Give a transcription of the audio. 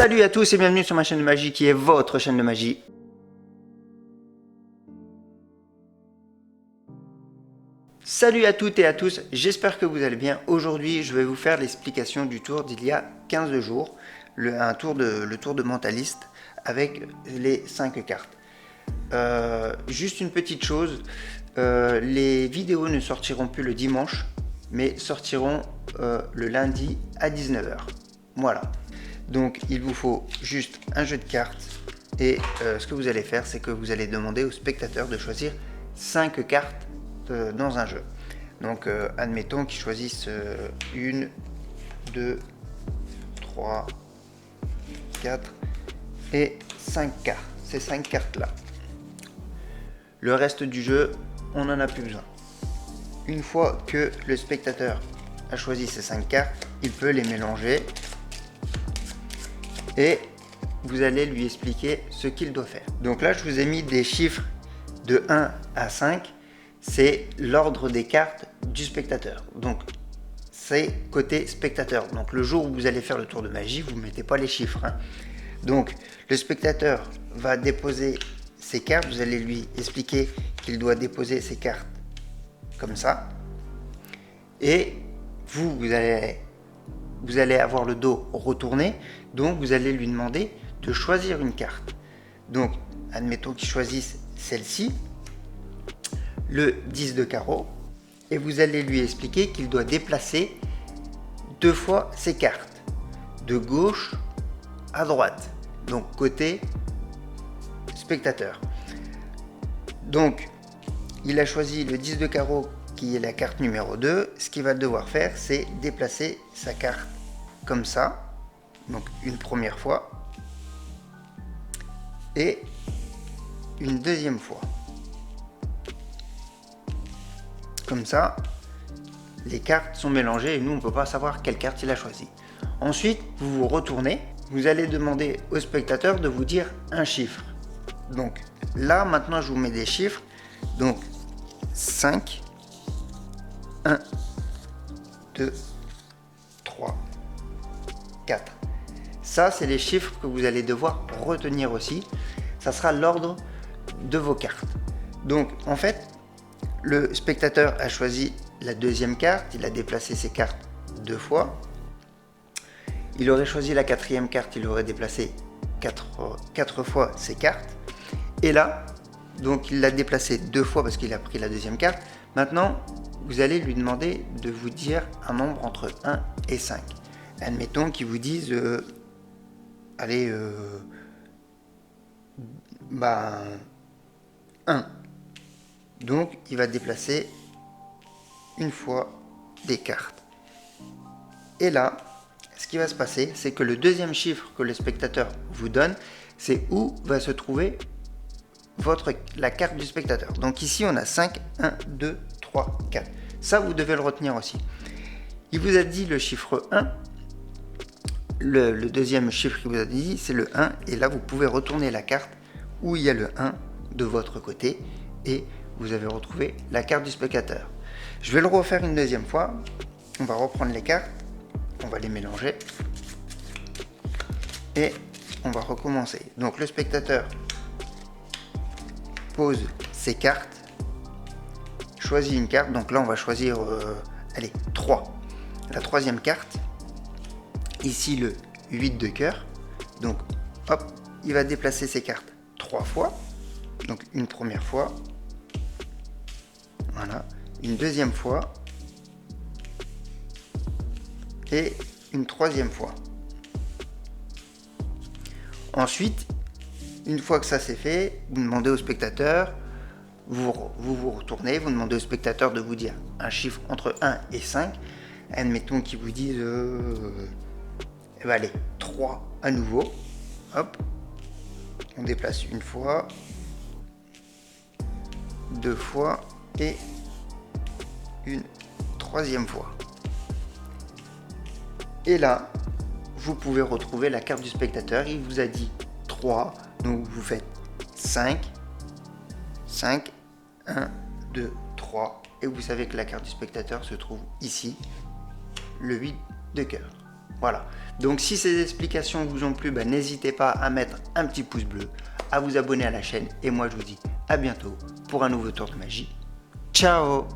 Salut à tous et bienvenue sur ma chaîne de magie qui est votre chaîne de magie. Salut à toutes et à tous, j'espère que vous allez bien. Aujourd'hui, je vais vous faire l'explication du tour d'il y a 15 jours, le tour de mentaliste avec les 5 cartes. Juste une petite chose, les vidéos ne sortiront plus le dimanche, mais sortiront le lundi à 19 h. Voilà. Donc il vous faut juste un jeu de cartes et ce que vous allez faire, c'est que vous allez demander au spectateur de choisir 5 cartes dans un jeu. Donc admettons qu'ils choisissent 1, 2, 3, 4 et 5 cartes. Ces 5 cartes là. Le reste du jeu, on n'en a plus besoin. Une fois que le spectateur a choisi ces 5 cartes, il peut les mélanger et vous allez lui expliquer ce qu'il doit faire. Donc là, je vous ai mis des chiffres de 1 à 5. C'est l'ordre des cartes du spectateur. Donc, c'est côté spectateur. Donc, le jour où vous allez faire le tour de magie, vous ne mettez pas les chiffres. Hein. Donc, le spectateur va déposer ses cartes. Vous allez lui expliquer qu'il doit déposer ses cartes comme ça. Et vous allez avoir le dos retourné, donc vous allez lui demander de choisir une carte. Donc, admettons qu'il choisisse celle-ci, le 10 de carreau, et vous allez lui expliquer qu'il doit déplacer 2 fois ses cartes, de gauche à droite, donc côté spectateur. Donc, il a choisi le 10 de carreau qui est la carte numéro 2, ce qu'il va devoir faire, c'est déplacer sa carte comme ça, donc une première fois, et une deuxième fois. Comme ça, les cartes sont mélangées et nous, on ne peut pas savoir quelle carte il a choisi. Ensuite, vous vous retournez, vous allez demander au spectateur de vous dire un chiffre. Donc là, maintenant, je vous mets des chiffres. Donc 5, 1, 2, 3, 4. Ça, c'est les chiffres que vous allez devoir retenir aussi. Ça sera l'ordre de vos cartes. Donc, en fait, le spectateur a choisi la deuxième carte. Il a déplacé ses cartes 2 fois. Il aurait choisi la quatrième carte. Il aurait déplacé 4 fois ses cartes. Et là, donc, il l'a déplacé 2 fois parce qu'il a pris la deuxième carte. Maintenant, vous allez lui demander de vous dire un nombre entre 1 et 5. Admettons qu'ils vous disent, allez, 1. Donc, il va déplacer une fois des cartes. Et là, ce qui va se passer, c'est que le deuxième chiffre que le spectateur vous donne, c'est où va se trouver la carte du spectateur. Donc ici, on a 5, 1, 2, 3, 4. Ça, vous devez le retenir aussi. Il vous a dit le chiffre 1. Le deuxième chiffre qu'il vous a dit, c'est le 1. Et là, vous pouvez retourner la carte où il y a le 1 de votre côté. Et vous avez retrouvé la carte du spectateur. Je vais le refaire une deuxième fois. On va reprendre les cartes. On va les mélanger. Et on va recommencer. Donc le spectateur pose ses cartes, choisit une carte, donc là on va choisir allez, 3, la troisième carte, ici le 8 de cœur, donc hop, il va déplacer ses cartes 3 fois, donc une première fois, voilà, une deuxième fois, et une troisième fois. Ensuite, une fois que ça c'est fait, vous demandez au spectateur, vous retournez, vous demandez au spectateur de vous dire un chiffre entre 1 et 5. Admettons qu'ils vous disent allez, 3 à nouveau. Hop, on déplace une fois, 2 fois et une troisième fois. Et là, vous pouvez retrouver la carte du spectateur. Il vous a dit 3, donc vous faites 5, 1, 2, 3, et vous savez que la carte du spectateur se trouve ici, le 8 de cœur. Voilà. Donc si ces explications vous ont plu, n'hésitez pas à mettre un petit pouce bleu, à vous abonner à la chaîne. Et moi je vous dis à bientôt pour un nouveau tour de magie. Ciao!